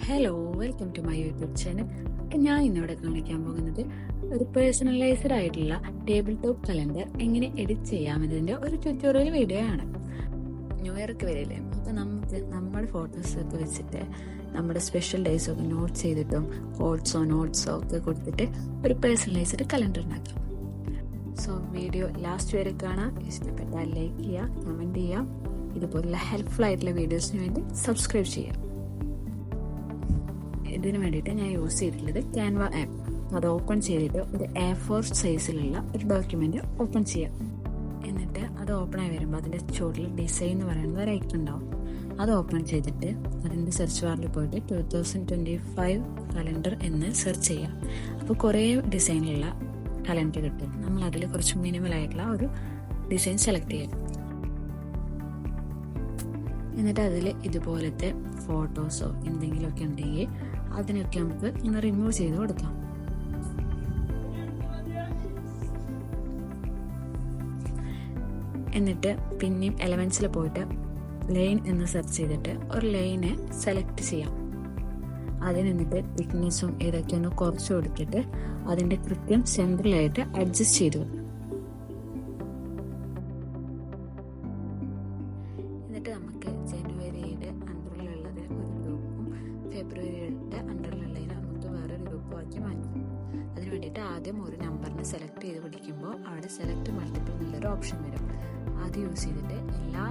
Hello, welcome to my YouTube channel. ഞാൻ ഇന്നിവിടെ കാണിക്കാൻ പോകുന്നത് ഒരു പേഴ്സണലൈസ്ഡ് ആയിട്ടുള്ള ടേബിൾ ടോപ്പ് കലണ്ടർ എങ്ങനെ എഡിറ്റ് ചെയ്യാമെന്നതിൻ്റെ ഒരു ട്യൂട്ടോറിയൽ വീഡിയോ ആണ്. ന്യൂ ഇയർക്ക് വരില്ലേ, അപ്പോൾ നമുക്ക് നമ്മുടെ ഫോട്ടോസൊക്കെ വെച്ചിട്ട് നമ്മുടെ സ്പെഷ്യൽ ഡേയ്സൊക്കെ നോട്ട് ചെയ്തിട്ടും നോട്ട്സോ ഒക്കെ കൊടുത്തിട്ട് ഒരു പേഴ്സണലൈസ്ഡ് കലണ്ടർ ഉണ്ടാക്കാം. സോ വീഡിയോ ലാസ്റ്റ് വരെ കാണാം. ഇഷ്ടപ്പെട്ടാൽ ലൈക്ക് ചെയ്യുക, കമൻറ്റ് ചെയ്യുക. ഇതുപോലുള്ള ഹെൽപ്ഫുൾ ആയിട്ടുള്ള വീഡിയോസിന് വേണ്ടി സബ്സ്ക്രൈബ് ചെയ്യുക. ഇതിന് വേണ്ടിയിട്ട് ഞാൻ യൂസ് ചെയ്തിട്ടുള്ളത് ക്യാൻവ ആപ്പ്. അത് ഓപ്പൺ ചെയ്തിട്ട് ഒരു A4 സൈസിലുള്ള ഒരു ഡോക്യുമെൻ്റ് ഓപ്പൺ ചെയ്യാം. എന്നിട്ട് അത് ഓപ്പണായി വരുമ്പോൾ അതിൻ്റെ ചുവട്ടിൽ ഡിസൈൻ എന്ന് പറയുന്നത് ഒരു ഐക്കൺ ഉണ്ടാവും. അത് ഓപ്പൺ ചെയ്തിട്ട് അതിൻ്റെ സെർച്ച് ബാറിൽ പോയിട്ട് 2025 കലണ്ടർ എന്ന് സെർച്ച് ചെയ്യാം. അപ്പോൾ കുറേ ഡിസൈനിലുള്ള കലണ്ടർ കിട്ടും. നമ്മൾ അതിൽ കുറച്ച് മിനിമലായിട്ടുള്ള ഒരു ഡിസൈൻ സെലക്ട് ചെയ്യാം. എന്നിട്ട് അതിൽ ഇതുപോലത്തെ ഫോട്ടോസോ എന്തെങ്കിലുമൊക്കെ ഉണ്ടെങ്കിൽ അതിനൊക്കെ നമുക്ക് ഇങ്ങനെ റിമൂവ് ചെയ്ത് കൊടുക്കാം. എന്നിട്ട് പിന്നെയും എലമെന്റ്സിൽ പോയിട്ട് ലൈൻ എന്ന് സെർച്ച് ചെയ്തിട്ട് ഒരു ലൈനെ സെലക്ട് ചെയ്യാം. അതിനെന്നിട്ട് തിക്നെസ്സും ഇതൊക്കെ ഒന്ന് കുറച്ച് കൊടുത്തിട്ട് അതിൻ്റെ കൃത്യം സെൻട്രലായിട്ട് അഡ്ജസ്റ്റ് ചെയ്ത് വെക്കാം. എന്നിട്ട് നമുക്ക് ജനുവരിയുടെ അണ്ടറിലുള്ളത് ഒരു ഗ്രൂപ്പും ഫെബ്രുവരിയുടെ അണ്ടറിലുള്ളതിന് നമുക്ക് വേറൊരു ഗ്രൂപ്പും ആക്കി മാറ്റാം. അതിന് വേണ്ടിയിട്ട് ആദ്യം ഒരു നമ്പറിനെ സെലക്ട് ചെയ്ത് പിടിക്കുമ്പോൾ അവിടെ സെലക്ട് മൾട്ടിപ്പിൾ എന്നുള്ളൊരു ഓപ്ഷൻ വരും. അത് യൂസ് ചെയ്തിട്ട് എല്ലാ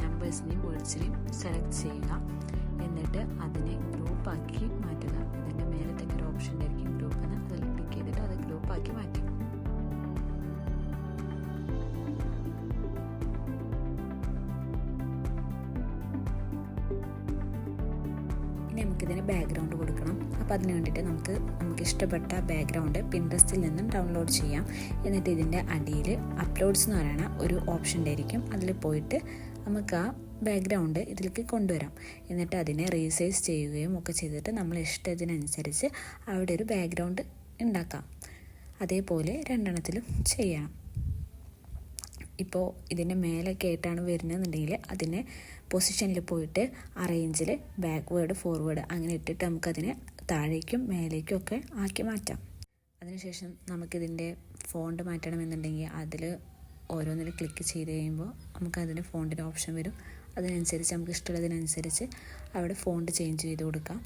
നമ്പേഴ്സിനെയും വേർഡ്സിനെയും സെലക്ട് ചെയ്യുക. എന്നിട്ട് അതിനെ ഗ്രൂപ്പാക്കി മാറ്റുക. അതിൻ്റെ മേലത്തേക്ക് ഒരു ഓപ്ഷൻ ആയിരിക്കും ഗ്രൂപ്പ് എന്ന്, അതിൽ ക്ലിക്ക് ചെയ്തിട്ട് അത് ഗ്രൂപ്പാക്കി മാറ്റും. ഇനി നമുക്കിതിന് ബാക്ക്ഗ്രൗണ്ട് കൊടുക്കണം. അപ്പോൾ അതിന് വേണ്ടിയിട്ട് നമുക്ക് ഇഷ്ടപ്പെട്ട ബാക്ക്ഗ്രൗണ്ട് പിൻട്രസ്റ്റിൽ നിന്നും ഡൗൺലോഡ് ചെയ്യാം. എന്നിട്ട് ഇതിൻ്റെ അടിയിൽ അപ്ലോഡ്സ് എന്ന് പറയുന്ന ഒരു ഓപ്ഷൻ ഉണ്ടായിരിക്കും. അതിൽ പോയിട്ട് നമുക്ക് ആ ബാക്ക്ഗ്രൗണ്ട് ഇതിലേക്ക് കൊണ്ടുവരാം. എന്നിട്ട് അതിനെ റീസൈസ് ചെയ്യുകയും ഒക്കെ ചെയ്തിട്ട് നമ്മൾ ഇഷ്ടത്തിനനുസരിച്ച് അവിടെ ഒരു ബാക്ക്ഗ്രൗണ്ട് ഉണ്ടാക്കാം. അതേപോലെ രണ്ടെണ്ണത്തിലും ചെയ്യണം. ഇപ്പോൾ ഇതിൻ്റെ മേലൊക്കെ ആയിട്ടാണ് വരുന്നതെന്നുണ്ടെങ്കിൽ അതിനെ പൊസിഷനിൽ പോയിട്ട് അറേഞ്ചിൽ ബാക്ക്വേർഡ് ഫോർവേഡ് അങ്ങനെ ഇട്ടിട്ട് നമുക്കതിനെ താഴേക്കും മേലേക്കും ഒക്കെ ആക്കി മാറ്റാം. അതിനുശേഷം നമുക്കിതിൻ്റെ ഫോണ്ട് മാറ്റണമെന്നുണ്ടെങ്കിൽ അതിൽ ഓരോന്നിൽ ക്ലിക്ക് ചെയ്ത് കഴിയുമ്പോൾ നമുക്കതിന് ഫോണ്ടിൻ്റെ ഓപ്ഷൻ വരും. അതിനനുസരിച്ച് നമുക്ക് ഇഷ്ടമുള്ളതിനനുസരിച്ച് അവിടെ ഫോണ്ട് ചേഞ്ച് ചെയ്ത് കൊടുക്കാം.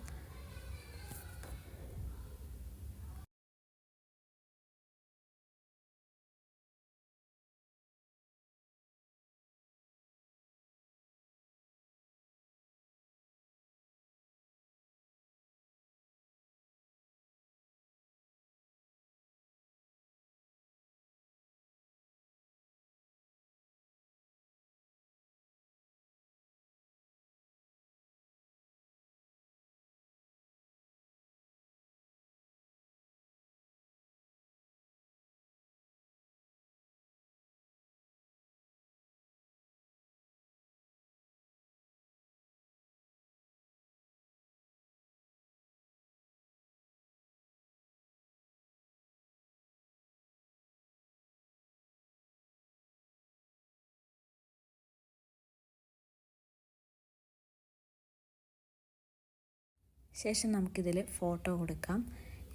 ശേഷം നമുക്കിതിൽ ഫോട്ടോ കൊടുക്കാം.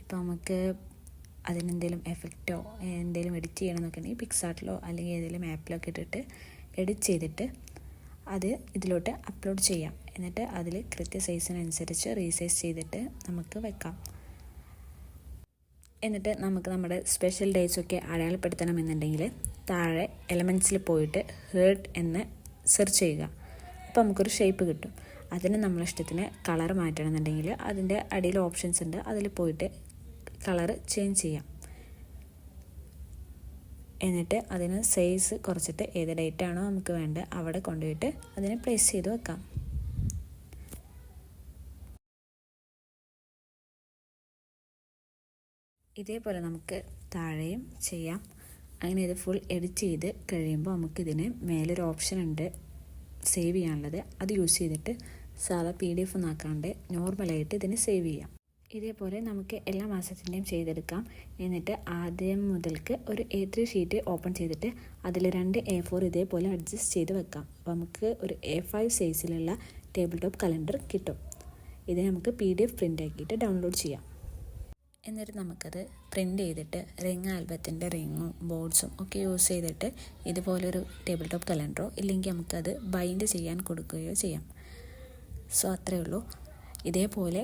ഇപ്പോൾ നമുക്ക് അതിനെന്തെങ്കിലും എഫക്റ്റോ എന്തെങ്കിലും എഡിറ്റ് ചെയ്യണമെന്നൊക്കെ ഉണ്ടെങ്കിൽ പിക്സാർട്ടിലോ അല്ലെങ്കിൽ ഏതെങ്കിലും ആപ്പിലൊക്കെ ഇട്ടിട്ട് എഡിറ്റ് ചെയ്തിട്ട് അത് ഇതിലോട്ട് അപ്ലോഡ് ചെയ്യാം. എന്നിട്ട് അതിൽ കൃത്യ സൈസിനനുസരിച്ച് റീസൈസ് ചെയ്തിട്ട് നമുക്ക് വെക്കാം. എന്നിട്ട് നമുക്ക് നമ്മുടെ സ്പെഷ്യൽ ഡേയ്സൊക്കെ അടയാളപ്പെടുത്തണമെന്നുണ്ടെങ്കിൽ താഴെ എലമെൻറ്റ്സിൽ പോയിട്ട് ഹേർട്ട് എന്ന് സെർച്ച് ചെയ്യുക. അപ്പോൾ നമുക്കൊരു ഷേപ്പ് കിട്ടും. അതിന് നമ്മളിഷ്ടത്തിന് കളർ മാറ്റണമെന്നുണ്ടെങ്കിൽ അതിൻ്റെ അടിയിൽ ഓപ്ഷൻസ് ഉണ്ട്. അതിൽ പോയിട്ട് കളർ ചേഞ്ച് ചെയ്യാം. എന്നിട്ട് അതിന് സൈസ് കുറച്ചിട്ട് ഏത് ഡേറ്റാണോ നമുക്ക് വേണ്ടത് അവിടെ കൊണ്ടുപോയിട്ട് അതിനെ പ്ലേസ് ചെയ്ത് വെക്കാം. ഇതേപോലെ നമുക്ക് താഴെയും ചെയ്യാം. അങ്ങനെ ഇത് ഫുൾ എഡിറ്റ് ചെയ്ത് കഴിയുമ്പോൾ നമുക്കിതിന് മേലൊരു ഓപ്ഷൻ ഉണ്ട് സേവ് ചെയ്യാനുള്ളത്. അത് യൂസ് ചെയ്തിട്ട് സാധാ PDF ഒന്നും ആക്കാണ്ട് നോർമലായിട്ട് ഇതിന് സേവ് ചെയ്യാം. ഇതേപോലെ നമുക്ക് എല്ലാ മാസത്തിൻ്റെയും ചെയ്തെടുക്കാം. എന്നിട്ട് ആദ്യം മുതൽക്ക് ഒരു A3 ഷീറ്റ് ഓപ്പൺ ചെയ്തിട്ട് അതിൽ 2 A4 ഇതേപോലെ അഡ്ജസ്റ്റ് ചെയ്ത് വെക്കാം. അപ്പോൾ നമുക്ക് ഒരു A5 സൈസിലുള്ള ടേബിൾ ടോപ്പ് കലണ്ടർ കിട്ടും. ഇത് നമുക്ക് PDF പ്രിൻ്റ് ആക്കിയിട്ട് ഡൗൺലോഡ് ചെയ്യാം. എന്നിട്ട് നമുക്കത് പ്രിൻ്റ് ചെയ്തിട്ട് റിംഗ് ആൽബത്തിൻ്റെ റിങ്ങും ബോർഡ്സും ഒക്കെ യൂസ് ചെയ്തിട്ട് ഇതുപോലൊരു ടേബിൾ ടോപ്പ് കലണ്ടറോ ഇല്ലെങ്കിൽ നമുക്കത് ബൈൻഡ് ചെയ്യാൻ കൊടുക്കുകയോ ചെയ്യാം. സോ അത്രയേ ഉള്ളൂ. ഇതേപോലെ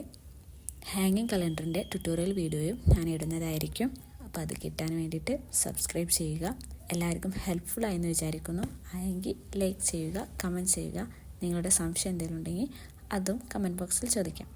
ഹാങ്ങിങ് കലണ്ടറിൻ്റെ ട്യൂട്ടോറിയൽ വീഡിയോയും ഞാൻ ഇടുന്നതായിരിക്കും. അപ്പോൾ അത് കിട്ടാൻ വേണ്ടിയിട്ട് സബ്സ്ക്രൈബ് ചെയ്യുക. എല്ലാവർക്കും ഹെൽപ്ഫുൾ ആയെന്ന് വിചാരിക്കുന്നു. ആയെങ്കിൽ ലൈക്ക് ചെയ്യുക, കമൻറ്റ് ചെയ്യുക. നിങ്ങളുടെ സംശയം എന്തെങ്കിലും ഉണ്ടെങ്കിൽ അതും കമൻറ്റ് ബോക്സിൽ ചോദിക്കാം.